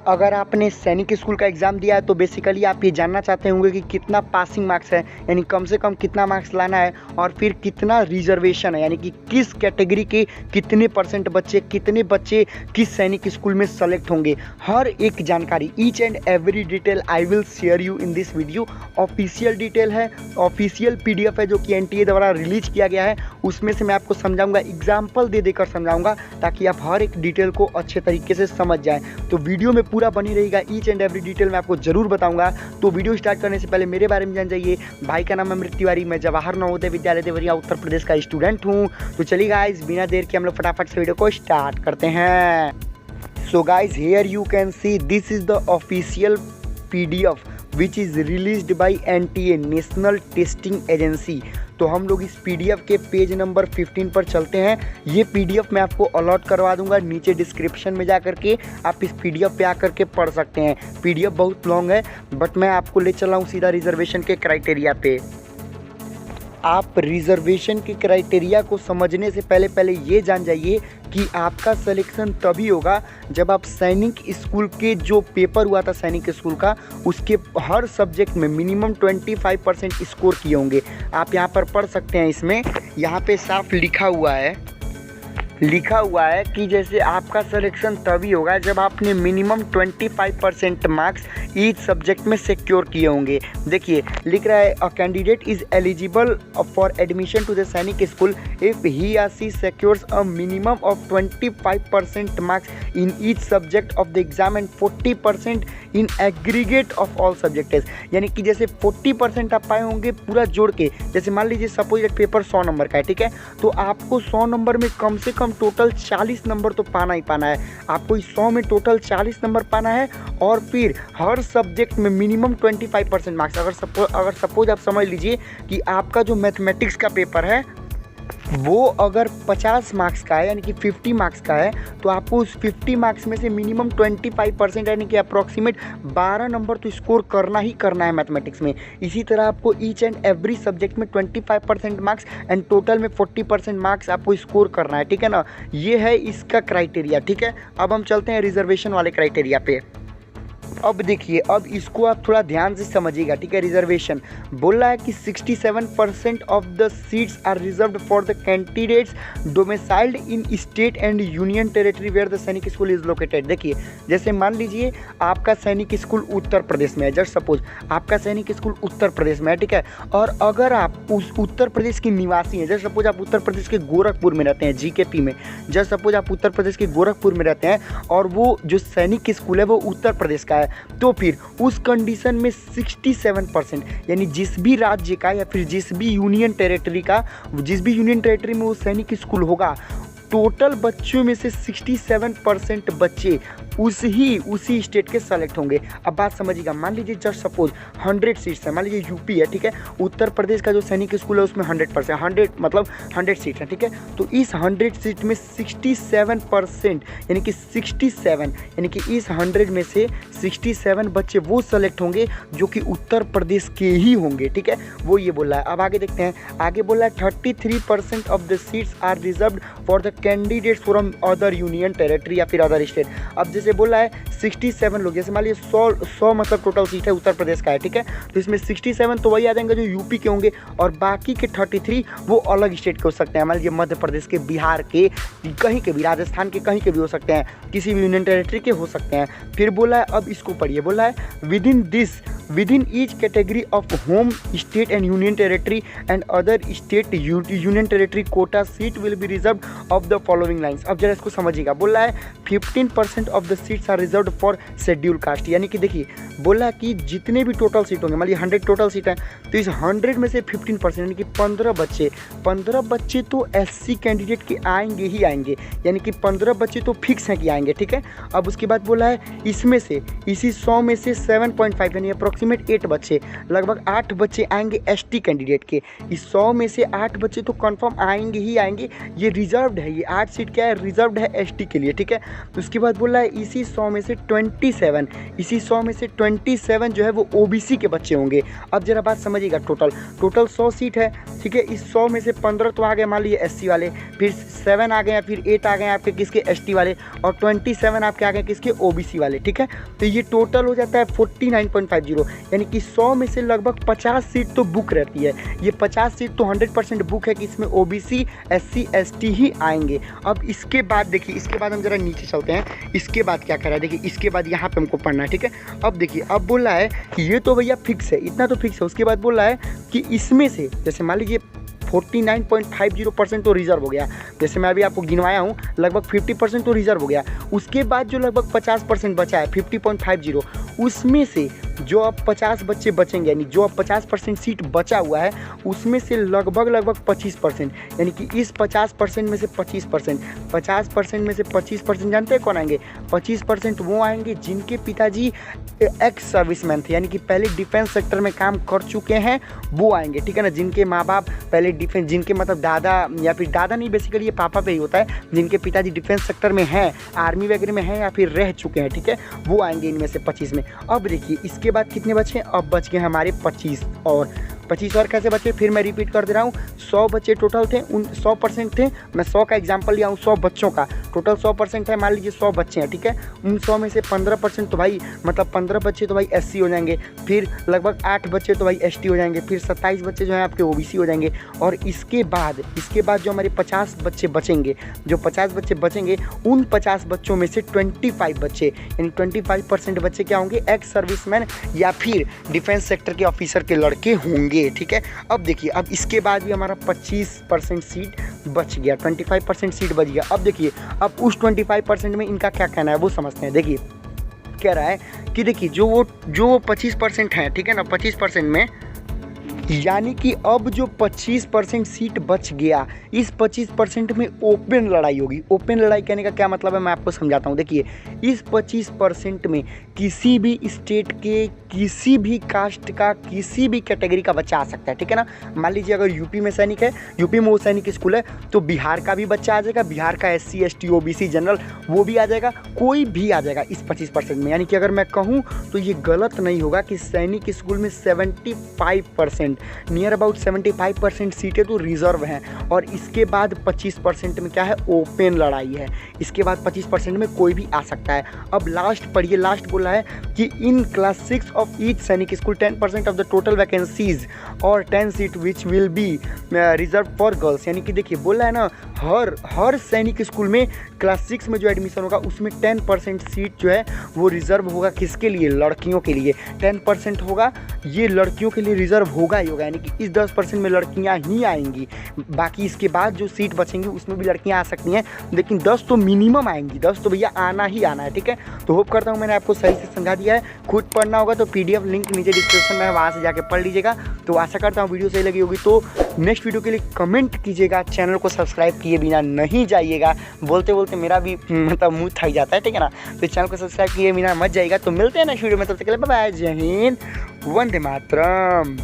अगर आपने सैनिक स्कूल का एग्ज़ाम दिया है तो बेसिकली आप ये जानना चाहते होंगे कि कितना पासिंग मार्क्स है, यानी कम से कम कितना मार्क्स लाना है, और फिर कितना रिजर्वेशन है, यानी कि किस कैटेगरी के कितने % बच्चे किस सैनिक स्कूल में सेलेक्ट होंगे। हर एक जानकारी, each and every detail I will share you in this video. Official detail है, ऑफिशियल PDF है जो कि NTA द्वारा रिलीज किया गया है, उसमें से मैं आपको समझाऊंगा, एग्जाम्पल दे देकर समझाऊंगा ताकि आप हर एक डिटेल को अच्छे तरीके से समझ जाएं। तो वीडियो में पूरा बनी रहेगा, ईच एंड एवरी डिटेल मैं आपको जरूर बताऊंगा। तो वीडियो स्टार्ट करने से पहले मेरे बारे में जान जाइए। भाई का नाम अमृत तिवारी, मैं जवाहर नवोदय विद्यालय देवरिया उत्तर प्रदेश का स्टूडेंट हूँ। तो चलिए गाइस, बिना देर के हम लोग फटाफट से वीडियो को स्टार्ट करते हैं। So guys, here you can see this is the official PDF which is released by NTA national testing agency. तो हम लोग इस PDF के पेज नंबर 15 पर चलते हैं। ये PDF मैं आपको अलॉट करवा दूंगा, नीचे डिस्क्रिप्शन में जा करके आप इस PDF पे आकर के पढ़ सकते हैं। PDF बहुत लॉन्ग है, बट मैं आपको ले चला हूँ सीधा रिजर्वेशन के क्राइटेरिया पे। आप रिजर्वेशन के क्राइटेरिया को समझने से पहले ये जान जाइए कि आपका सिलेक्शन तभी होगा जब आप सैनिक स्कूल के जो पेपर हुआ था सैनिक स्कूल का, उसके हर सब्जेक्ट में मिनिमम 25% स्कोर किए होंगे। आप यहाँ पर पढ़ सकते हैं, इसमें यहाँ पे साफ लिखा हुआ है कि जैसे आपका सिलेक्शन तभी होगा जब आपने मिनिमम 25% मार्क्स ईच सब्जेक्ट में सिक्योर किए होंगे। देखिए लिख रहा है, a candidate is eligible for admission to the Sainik school if he या she secures a minimum of 25% marks in each subject of the exam and 40% in aggregate of all subjects. यानी कि जैसे 40% आप पाए होंगे पूरा जोड़ के। जैसे मान लीजिए सपोज एक पेपर 100 नंबर का है, ठीक है, तो आपको 100 नंबर में कम से कम टोटल 40 नंबर तो पाना ही पाना है। आपको इस 100 में टोटल 40 नंबर पाना है, और फिर हर सब्जेक्ट में मिनिमम 25% मार्क्स। अगर सपोज आप समझ लीजिए कि आपका जो मैथमेटिक्स का पेपर है वो अगर 50 मार्क्स का है, यानी कि 50 मार्क्स का है, तो आपको उस 50 मार्क्स में से मिनिमम 25% यानी कि अप्रॉक्सीमेट 12 नंबर तो स्कोर करना ही करना है मैथमेटिक्स में। इसी तरह आपको ईच एंड एवरी सब्जेक्ट में 25% मार्क्स एंड टोटल में 40% मार्क्स आपको स्कोर करना है, ठीक है ना। ये है इसका क्राइटेरिया, ठीक है। अब हम चलते हैं रिजर्वेशन वाले क्राइटेरिया पे। अब देखिए, अब इसको आप थोड़ा ध्यान से समझिएगा, ठीक है। रिजर्वेशन बोल रहा है कि 67% of the seats are reserved for the candidates domiciled in state and union territory where the Sainik School is located. देखिए जैसे मान लीजिए आपका सैनिक स्कूल उत्तर प्रदेश में है, जस्ट सपोज आपका सैनिक स्कूल उत्तर प्रदेश में है, ठीक है, और अगर आप उस उत्तर प्रदेश के निवासी हैं, जस्ट सपोज आप उत्तर प्रदेश के गोरखपुर में रहते हैं, GKP में, जस्ट सपोज आप उत्तर प्रदेश के गोरखपुर में रहते हैं और वो जो सैनिक स्कूल है वो उत्तर प्रदेश का है, तो फिर उस कंडीशन में 67% यानी जिस भी राज्य का या फिर जिस भी यूनियन टेरिटरी में वो सैनिक स्कूल होगा, टोटल बच्चों में से 67% बच्चे उसी स्टेट के सेलेक्ट होंगे। अब बात समझिएगा, मान लीजिए जस्ट सपोज 100 सीट्स है, मान लीजिए यूपी है, ठीक है, उत्तर प्रदेश का जो सैनिक स्कूल है उसमें 100%, 100 मतलब 100 सीट है, ठीक है, तो इस 100 सीट में 67% यानी कि 67 यानी कि इस 100 में से 67 बच्चे वो सेलेक्ट होंगे जो कि उत्तर प्रदेश के ही होंगे, ठीक है, वो ये बोल रहा है। अब आगे देखते हैं, आगे बोल रहा है 33% of the seats are reserved for the candidates from other union territory या फिर अदर स्टेट। अब जैसे बोल रहा है 67 लोग, जैसे मान लीजिए 100 मतलब टोटल सीट है उत्तर प्रदेश का है, ठीक है, तो इसमें 67 तो वही आ जाएंगे जो यूपी के होंगे, और बाकी के 33 वो अलग स्टेट के हो सकते हैं। मान लीजिए मध्य प्रदेश के, बिहार के, कहीं के भी, राजस्थान के कहीं के भी हो सकते हैं, किसी भी यूनियन टेरिटरी के हो सकते हैं। फिर बोला है, अब इसको पढ़िए, बोला है within each category of home state and union territory and other state union territory quota seat will be reserved of the following lines. अब जरा इसको समझिएगा, बोला है 15% of the seats are reserved for schedule caste. यानी कि देखिए बोला कि जितने भी टोटल सीट होंगे, मान लीजिए 100 टोटल सीट है, तो इस 100 में से 15% यानी कि 15 बच्चे तो SC कैंडिडेट के आएंगे ही आएंगे, यानी कि 15 बच्चे तो फिक्स हैं कि आएंगे, ठीक है। अब उसके बाद बोला है इसमें से इसी 100 में से 7.5 यानी अप्रॉक्सीमेट 8 बच्चे, लगभग 8 बच्चे आएंगे एसटी कैंडिडेट के। इस 100 में से 8 बच्चे तो कंफर्म आएंगे ही आएंगे, ये रिजर्व्ड है, ये 8 सीट क्या है, रिजर्व्ड है एसटी के लिए, ठीक है। उसके बाद बोला है इसी 100 में से 27 जो है वो ओबीसी के बच्चे होंगे। अब जरा बात समझिएगा, टोटल 100 सीट है, ठीक है। इस 100 में से 15 तो आ गए मान लीजिए एससी वाले, फिर 7 आ गए या फिर 8 आ गए आपके किसके, एसटी वाले, और 27 आपके आ गए किसके, ओबीसी वाले, ठीक है। तो ये टोटल हो जाता है 49.50, यानी कि 100 में से लगभग 50 सीट तो बुक रहती है। ये 50 सीट तो 100% बुक है कि इसमें ओबीसी, एससी, एसटी ही आएंगे। अब इसके बाद देखिए, इसके बाद हम जरा नीचे चलते हैं, इसके बाद क्या करा है, देखिए इसके बाद यहाँ पे हमको पढ़ना है, ठीक है। अब देखिए, अब बोल रहा है कि ये तो भैया फिक्स है, इतना तो फिक्स है। उसके बाद बोल रहा है कि इसमें से जैसे मान लीजिए 49.50% तो रिजर्व हो गया, जैसे मैं अभी आपको गिनवाया हूँ, लगभग 50% तो रिजर्व हो गया। उसके बाद जो लगभग 50% बचा है 50.50, उसमें से जो अब 50 बच्चे बचेंगे, यानी जो अब 50% सीट बचा हुआ है, उसमें से लगभग 25%, यानी कि इस 50% में से 25%, 50% में से 25% जानते हैं कौन आएंगे, 25% वो आएंगे जिनके पिताजी एक्स सर्विसमैन थे, यानी कि पहले डिफेंस सेक्टर में काम कर चुके हैं, वो आएंगे, ठीक है ना। जिनके माँ बाप पहले डिफेंस, जिनके मतलब दादा, या फिर दादा नहीं, बेसिकली ये पापा पे ही होता है, जिनके पिताजी डिफेंस सेक्टर में हैं, आर्मी वगैरह में हैं या फिर रह चुके हैं, ठीक है, वो आएंगे इनमें से 25 में। अब देखिए इसके बाद कितने बचे, अब बच गए हमारे 25 और कैसे बचे, फिर मैं रिपीट कर दे रहा हूँ। 100 बच्चे टोटल थे, उन 100% थे, मैं 100 का एग्जांपल लिया हूँ, 100 बच्चों का टोटल 100% है, मान लीजिए 100 बच्चे हैं, ठीक है। उन 100 में से 15% तो भाई, मतलब 15 बच्चे तो भाई एससी हो जाएंगे, फिर लगभग 8 बच्चे तो भाई एसटी हो जाएंगे, फिर 27 बच्चे जो हैं आपके ओबीसी हो जाएंगे। और इसके बाद जो हमारे 50 बच्चे बचेंगे, जो 50 बच्चे बचेंगे, उन 50 बच्चों में से 25 बच्चे, यानी 25% बच्चे क्या होंगे, एक्स सर्विसमैन या फिर डिफेंस सेक्टर के ऑफिसर के लड़के होंगे, ठीक है। अब देखिए, अब इसके बाद भी हमारा 25% सीट बच गया, 25% सीट बच गया। अब देखिए, अब उस 25% में इनका क्या कहना है वो समझते हैं। देखिए कह रहा है कि देखिए जो 25% है, ठीक है ना, 25% में यानी कि अब जो 25% सीट बच गया, इस 25% में ओपन लड़ाई होगी। ओपन लड़ाई कहने का क्या मतलब है, मैं आपको समझाता हूँ। देखिए, इस 25% में किसी भी स्टेट के, किसी भी कास्ट का, किसी भी कैटेगरी का बच्चा आ सकता है, ठीक है ना। मान लीजिए अगर यूपी में सैनिक है, यूपी में वो सैनिक स्कूल है, तो बिहार का भी बच्चा आ जाएगा, बिहार का एससी, एसटी, ओबीसी, जनरल, वो भी आ जाएगा, कोई भी आ जाएगा इस 25% में। यानी कि अगर मैं कहूँ तो ये गलत नहीं होगा कि सैनिक स्कूल में 75%, नियर अबाउट 75% सीटें तो रिजर्व हैं, और इसके बाद 25% में क्या है, ओपन लड़ाई है। इसके बाद 25% में कोई भी आ सकता है। अब लास्ट पढ़िए, लास्ट बोला है कि इन क्लास 6 ऑफ ईच सैनिक school 10% of the total vacancies और 10 seat which will be reserve for girls. यानी कि देखिए बोला है ना, हर सैनिक स्कूल में क्लास 6 में जो एडमिशन होगा उसमें 10% सीट जो है वो रिजर्व होगा, किसके लिए, लड़कियों के लिए। 10% होगा, ये लड़कियों के लिए रिजर्व होगा ही होगा, यानी कि इस 10% में लड़कियां ही आएंगी। बाकी इसके बाद जो सीट बचेंगी उसमें भी लड़कियां आ सकती हैं, लेकिन 10 तो मिनिमम आएंगी, 10 तो भैया आना ही आना है, ठीक है। तो होप करता हूँ मैंने आपको सही से समझा दिया है। खुद पढ़ना होगा तो PDF लिंक नीचे डिस्क्रिप्शन में है, वहाँ से जाके पढ़ लीजिएगा। तो आशा करता हूँ वीडियो सही लगी होगी, तो नेक्स्ट वीडियो के लिए कमेंट कीजिएगा, चैनल को सब्सक्राइब किए बिना नहीं जाइएगा। बोलते बोलते मेरा भी मतलब मुँह थक जाता है, ठीक है ना। तो चैनल को सब्सक्राइब किए बिना मत जाइएगा। तो मिलते हैं नेक्स्ट वीडियो में, तब तक के लिए बाय बाय, जय हिंद, वंदे मातरम।